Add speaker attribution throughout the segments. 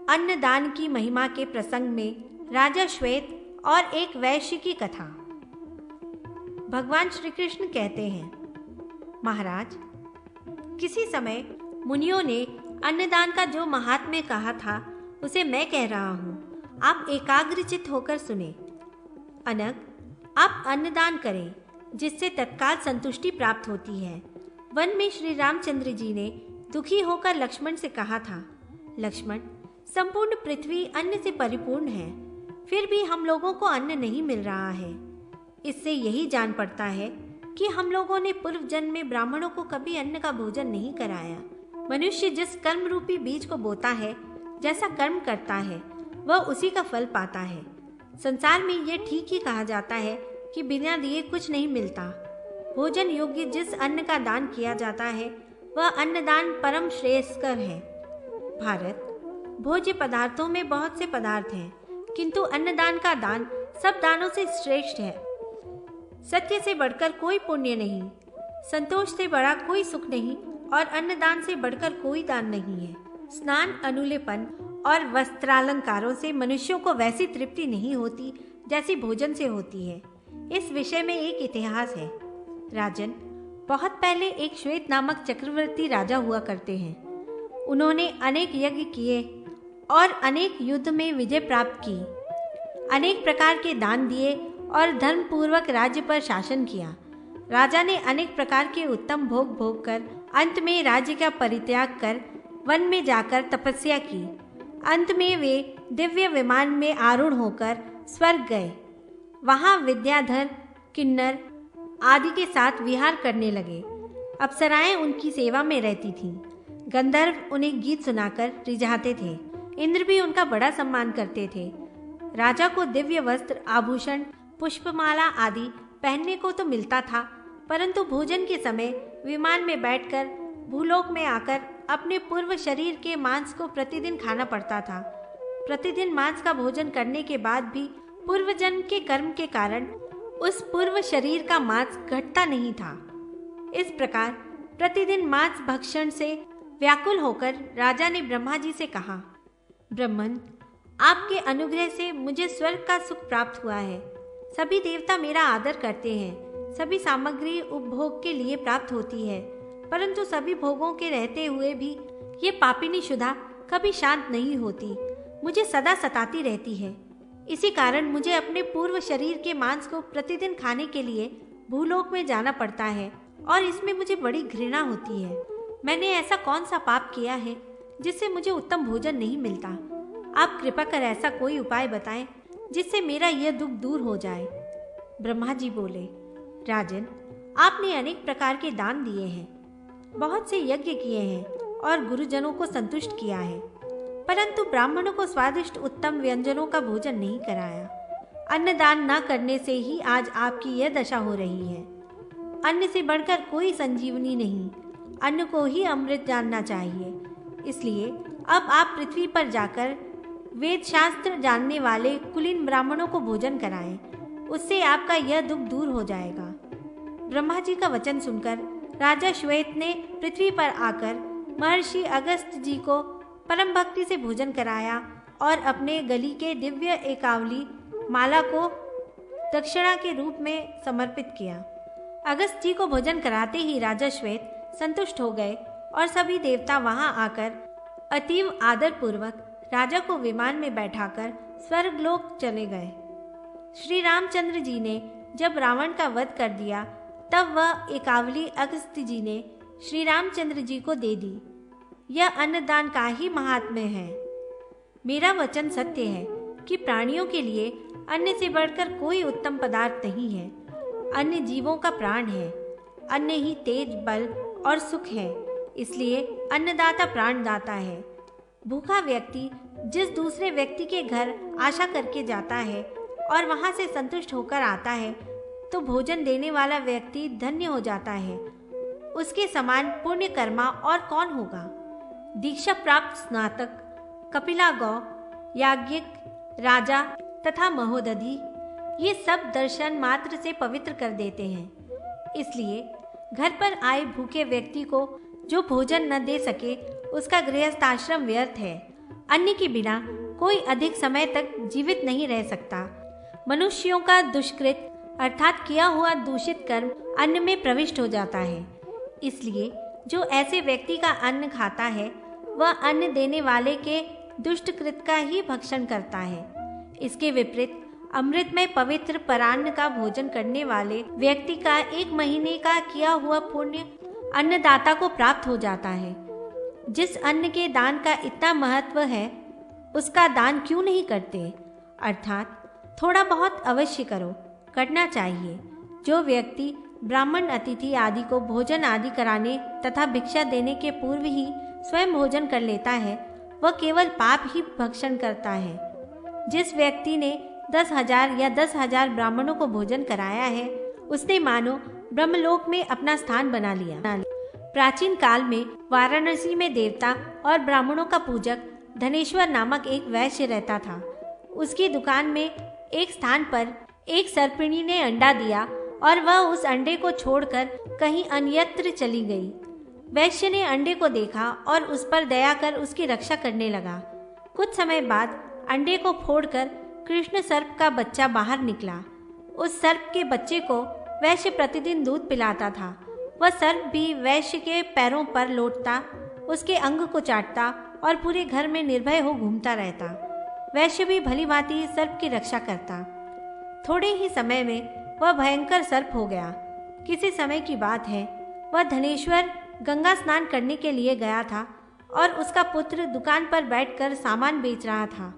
Speaker 1: अन्नदान की महिमा के प्रसंग में राजा श्वेत और एक वैश्य की कथा। भगवान श्री कृष्ण कहते हैं, महाराज, किसी समय मुनियों ने अन्नदान का जो महात्म्य कहा था उसे मैं कह रहा हूँ, आप एकाग्रचित्त होकर सुने। अनग, आप अन्नदान करें जिससे तत्काल संतुष्टि प्राप्त होती है। वन में श्री रामचंद्र जी ने दुखी होकर लक्ष्मण से कहा था, लक्ष्मण, संपूर्ण पृथ्वी अन्न से परिपूर्ण है, फिर भी हम लोगों को अन्न नहीं मिल रहा है। इससे यही जान पड़ता है कि हम लोगों ने पूर्व जन्म में ब्राह्मणों को कभी अन्न का भोजन नहीं कराया। मनुष्य जिस कर्म रूपी बीज को बोता है, जैसा कर्म करता है, वह उसी का फल पाता है। संसार में यह ठीक ही कहा जाता है कि बिना दिए कुछ नहीं मिलता। भोजन योग्य जिस अन्न का दान किया जाता है वह अन्नदान परम श्रेयस्कर है। भारत, भोज्य पदार्थों में बहुत से पदार्थ हैं, किंतु अन्नदान का दान सब दानों से श्रेष्ठ है। सत्य से बढ़कर कोई पुण्य नहीं, संतोष से बड़ा कोई सुख नहीं और अन्नदान से बढ़कर कोई दान नहीं है। स्नान, अनुलेपन और वस्त्रालंकारों से मनुष्यों को वैसी तृप्ति नहीं होती जैसी भोजन से होती है। इस विषय में एक इतिहास है। राजन, बहुत पहले एक श्वेत नामक चक्रवर्ती राजा हुआ करते हैं। उन्होंने अनेक यज्ञ किए और अनेक युद्ध में विजय प्राप्त की, अनेक प्रकार के दान दिए और धर्मपूर्वक राज्य पर शासन किया। राजा ने अनेक प्रकार के उत्तम भोग भोग कर अंत में राज्य का परित्याग कर वन में जाकर तपस्या की। अंत में वे दिव्य विमान में आरूढ़ होकर स्वर्ग गए। वहां विद्याधर, किन्नर आदि के साथ विहार करने लगे। अप्सराएं उनकी सेवा में रहती थीं। गंधर्व उन्हें गीत सुनाकर रिझाते थे। इंद्र भी उनका बड़ा सम्मान करते थे। राजा को दिव्य वस्त्र, आभूषण, पुष्पमाला आदि पहनने को तो मिलता था, परंतु भोजन के समय विमान में बैठकर भूलोक में आकर अपने पूर्व शरीर के मांस को प्रतिदिन खाना पड़ता था। प्रतिदिन मांस का भोजन करने के बाद भी पूर्व जन्म के कर्म के कारण उस पूर्व शरीर का मांस घटता नहीं था। इस प्रकार प्रतिदिन मांस भक्षण से व्याकुल होकर राजा ने ब्रह्मा जी से कहा, ब्रह्मन, आपके अनुग्रह से मुझे स्वर्ग का सुख प्राप्त हुआ है। सभी देवता मेरा आदर करते हैं। सभी सामग्री उपभोग के लिए प्राप्त होती है, परंतु सभी भोगों के रहते हुए भी ये पापिनी शुदा कभी शांत नहीं होती, मुझे सदा सताती रहती है। इसी कारण मुझे अपने पूर्व शरीर के मांस को प्रतिदिन खाने के लिए भूलोक में जाना पड़ता है और इसमें मुझे बड़ी घृणा होती है। मैंने ऐसा कौन सा पाप किया है जिससे मुझे उत्तम भोजन नहीं मिलता? आप कृपा कर ऐसा कोई उपाय बताएं जिससे मेरा यह दुख दूर हो जाए। ब्रह्मा जी बोले, राजन, आपने अनेक प्रकार के दान दिए हैं, बहुत से यज्ञ किए हैं और गुरुजनों को संतुष्ट किया है, परंतु ब्राह्मणों को स्वादिष्ट उत्तम व्यंजनों का भोजन नहीं कराया। अन्नदान न करने से ही आज आपकी यह दशा हो रही है। अन्न से बढ़कर कोई संजीवनी नहीं, अन्न को ही अमृत जानना चाहिए। इसलिए अब आप पृथ्वी पर जाकर वेद शास्त्र जानने वाले कुलीन ब्राह्मणों को भोजन कराएं, उससे आपका यह दुख दूर हो जाएगा। ब्रह्मा जी का वचन सुनकर राजा श्वेत ने पृथ्वी पर आकर महर्षि अगस्त जी को परम भक्ति से भोजन कराया और अपने गली के दिव्य एकावली माला को दक्षिणा के रूप में समर्पित किया। अगस्त जी को भोजन कराते ही राजा श्वेत संतुष्ट हो गए और सभी देवता वहां आकर अतीव आदर पूर्वक राजा को विमान में बैठाकर स्वर्गलोक चले गए। श्री रामचंद्र जी ने जब रावण का वध कर दिया, तब वह एकावली अगस्त्य जी ने श्री रामचंद्र जी को दे दी। यह अन्नदान का ही महात्म्य है। मेरा वचन सत्य है कि प्राणियों के लिए अन्न से बढ़कर कोई उत्तम पदार्थ नहीं है। अन्न जीवों का प्राण है। अन्न ही तेज, बल और सुख है। इसलिए अन्नदाता प्राणदाता है। भूखा व्यक्ति जिस दूसरे व्यक्ति के घर आशा करके जाता है और वहां से संतुष्ट होकर आता है, तो भोजन देने वाला व्यक्ति धन्य हो जाता है। उसके समान पुण्य कर्मा और कौन होगा? दीक्षा प्राप्त स्नातक, कपिला गौ, याज्ञिक, राजा तथा महोदधि, ये सब दर्शन मात्र से पवित्र कर देते हैं। इसलिए घर पर आए भूखे व्यक्ति को जो भोजन न दे सके, उसका गृहस्थ आश्रम व्यर्थ है अन्न के बिना कोई अधिक समय तक जीवित नहीं रह सकता। मनुष्यों का दुष्कृत अर्थात किया हुआ दूषित कर्म अन्न में प्रविष्ट हो जाता है। इसलिए जो ऐसे व्यक्ति का अन्न खाता है वह अन्न देने वाले के दुष्ट कृत का ही भक्षण करता है। इसके विपरीत अमृतमय पवित्र परान्न का भोजन करने वाले व्यक्ति का 1 महीने का किया हुआ पुण्य अन्नदाता को प्राप्त हो जाता है। जिस अन्न के दान का इतना महत्व है उसका दान क्यों नहीं करते? अर्थात थोड़ा बहुत अवश्य करना चाहिए। जो व्यक्ति ब्राह्मण अतिथि आदि को भोजन आदि कराने तथा भिक्षा देने के पूर्व ही स्वयं भोजन कर लेता है वह केवल पाप ही भक्षण करता है। जिस व्यक्ति ने 10,000 या 10,000 ब्राह्मणों को भोजन कराया है उसने मानो ब्रह्मलोक में अपना स्थान बना लिया। प्राचीन काल में वाराणसी में देवता और ब्राह्मणों का पूजक धनेश्वर नामक एक वैश्य रहता था। उसकी दुकान में एक स्थान पर एक सर्पिणी ने अंडा दिया और वह उस अंडे को छोड़कर कहीं अन्यत्र चली गई। वैश्य ने अंडे को देखा और उस पर दया कर उसकी रक्षा करने लगा। कुछ समय बाद अंडे को फोड़कर कृष्ण सर्प का बच्चा बाहर निकला। उस सर्प के बच्चे को वैश्य प्रतिदिन दूध पिलाता था। वह सर्प भी वैश्य के पैरों पर लौटता, उसके अंग को चाटता और पूरे घर में निर्भय हो घूमता रहता। वैश्य भी भली भांति सर्प की रक्षा करता। थोड़े ही समय में वह भयंकर सर्प हो गया। किसी समय की बात है, वह धनेश्वर गंगा स्नान करने के लिए गया था और उसका पुत्र दुकान पर बैठकर सामान बेच रहा था।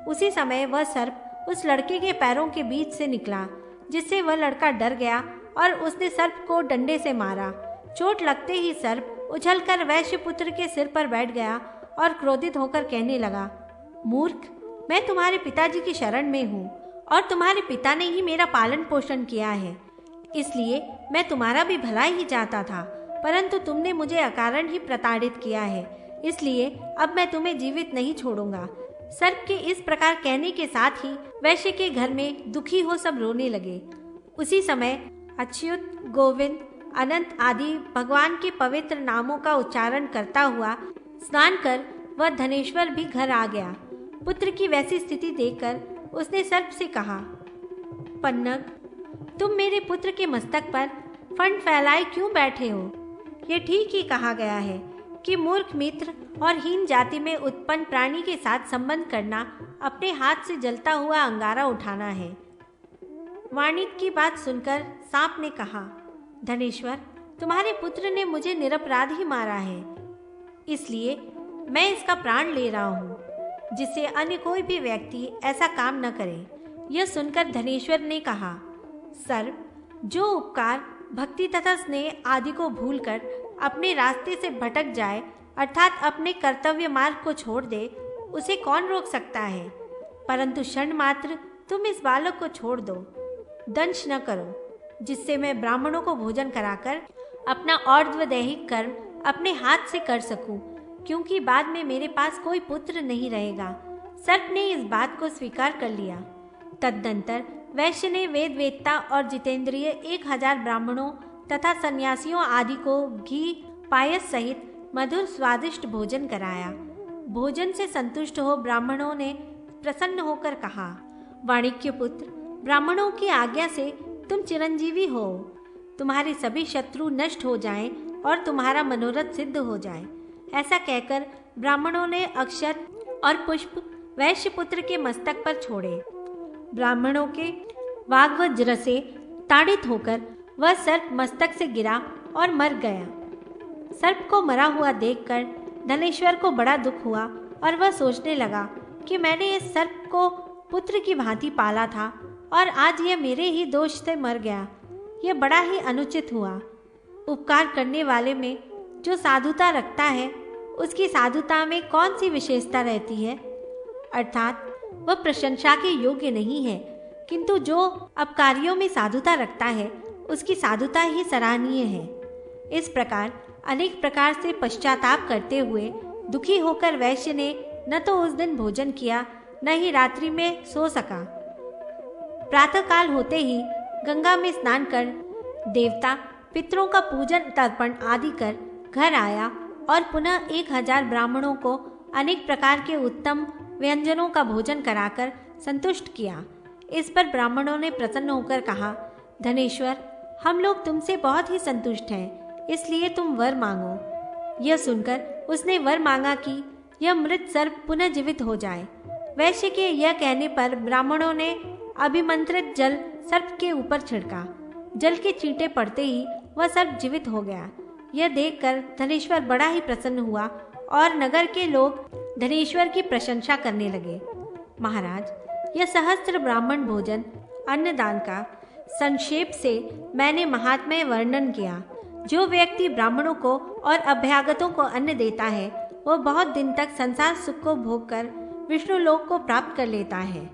Speaker 1: उसी समय वह सर्प उस लड़के के पैरों के बीच से निकला, जिससे वह लड़का डर गया और उसने सर्प को डंडे से मारा। चोट लगते ही सर्प उछलकर वैश्य पुत्र के सिर पर बैठ गया और क्रोधित होकर कहने लगा, मूर्ख, मैं तुम्हारे पिताजी की शरण में हूँ और तुम्हारे पिता ने ही मेरा पालन पोषण किया है, इसलिए मैं तुम्हारा भी भला ही चाहता था, परंतु तुमने मुझे अकारण ही प्रताड़ित किया है, इसलिए अब मैं तुम्हें जीवित नहीं छोड़ूंगा। सर्प के इस प्रकार कहने के साथ ही वैश्य के घर में दुखी हो सब रोने लगे। उसी समय अच्युत, गोविंद, अनंत आदि भगवान के पवित्र नामों का उच्चारण करता हुआ स्नान कर वह धनेश्वर भी घर आ गया। पुत्र की वैसी स्थिति देखकर उसने सर्प से कहा, पन्नग, तुम मेरे पुत्र के मस्तक पर फंड फैलाए क्यों बैठे हो? ये ठीक ही कहा गया है कि मूर्ख मित्र और हीन जाति में उत्पन्न प्राणी के साथ संबंध करना अपने हाथ से जलता हुआ अंगारा उठाना है। वाणिक की बात सुनकर सांप ने कहा, धनेश्वर, तुम्हारे पुत्र ने मुझे निरपराध ही मारा है, इसलिए मैं इसका प्राण ले रहा हूँ, जिससे अन्य कोई भी व्यक्ति ऐसा काम न करे। यह सुनकर धनेश्वर ने कहा, सर्प, जो उपकार, भक्ति तथा स्नेह आदि को भूलकर अपने रास्ते से भटक जाए अर्थात अपने कर्तव्य मार्ग को छोड़ दे, उसे कौन रोक सकता है? परंतु क्षण मात्र तुम इस बालक को छोड़ दो, दंश न करो, जिससे मैं ब्राह्मणों को भोजन कराकर अपना और्ध्वदैहिक कर्म अपने हाथ से कर सकूं, क्योंकि बाद में मेरे पास कोई पुत्र नहीं रहेगा। सर्प ने इस बात को स्वीकार कर लिया। तदनंतर वैश्य ने वेद वेदता और जितेंद्रिय 1000 ब्राह्मणों तथा सन्यासियों आदि को घी पायस सहित मधुर स्वादिष्ट भोजन कराया। भोजन से संतुष्ट हो ब्राह्मणों ने प्रसन्न होकर कहा, वाणिक्य पुत्र, ब्राह्मणों की आज्ञा से तुम चिरंजीवी हो, तुम्हारे सभी शत्रु नष्ट हो जाएं और तुम्हारा मनोरथ सिद्ध हो जाए। ऐसा कहकर ब्राह्मणों ने अक्षत और पुष्प वैश्य पुत्र के मस्तक पर छोड़े। ब्राह्मणों के वाग्वज्र से ताड़ित होकर वह सर्प मस्तक से गिरा और मर गया। सर्प को मरा हुआ देखकर धनेश्वर को बड़ा दुख हुआ और वह सोचने लगा कि मैंने इस सर्प को पुत्र की भांति पाला था और आज यह मेरे ही दोष से मर गया। यह बड़ा ही अनुचित हुआ। उपकार करने वाले में जो साधुता रखता है उसकी साधुता में कौन सी विशेषता रहती है? अर्थात वह प्रशंसा के योग्य नहीं है, किंतु जो अपकारियों में साधुता रखता है उसकी साधुता ही सराहनीय है। इस प्रकार अनेक प्रकार से पश्चाताप करते हुए दुखी होकर वैश्य ने न तो उस दिन भोजन किया, न ही रात्रि में सो सका। प्रातःकाल होते ही गंगा में स्नान कर देवता पितरों का पूजन तर्पण आदि कर घर आया और पुनः 1000 ब्राह्मणों को अनेक प्रकार के उत्तम व्यंजनों का भोजन कराकर संतुष्ट किया। इस पर ब्राह्मणों ने प्रसन्न होकर कहा, धनेश्वर, हम लोग तुमसे बहुत ही संतुष्ट हैं, इसलिए तुम वर मांगो। यह सुनकर उसने वर मांगा कि यह मृत सर्प पुनः जीवित हो जाए। वैश्य के यह कहने पर ब्राह्मणों ने अभिमंत्रित जल सर्प के ऊपर छिड़का। जल के छींटे पड़ते ही वह सर्प जीवित हो गया। यह देखकर धनेश्वर बड़ा ही प्रसन्न हुआ और नगर के लोग धनेश्वर की प्रशंसा करने लगे। महाराज, यह सहस्त्र ब्राह्मण भोजन अन्नदान का संक्षेप से मैंने महात्म्य वर्णन किया। जो व्यक्ति ब्राह्मणों को और अभ्यागतों को अन्न देता है, वह बहुत दिन तक संसार सुख को भोग कर विष्णु लोक को प्राप्त कर लेता है।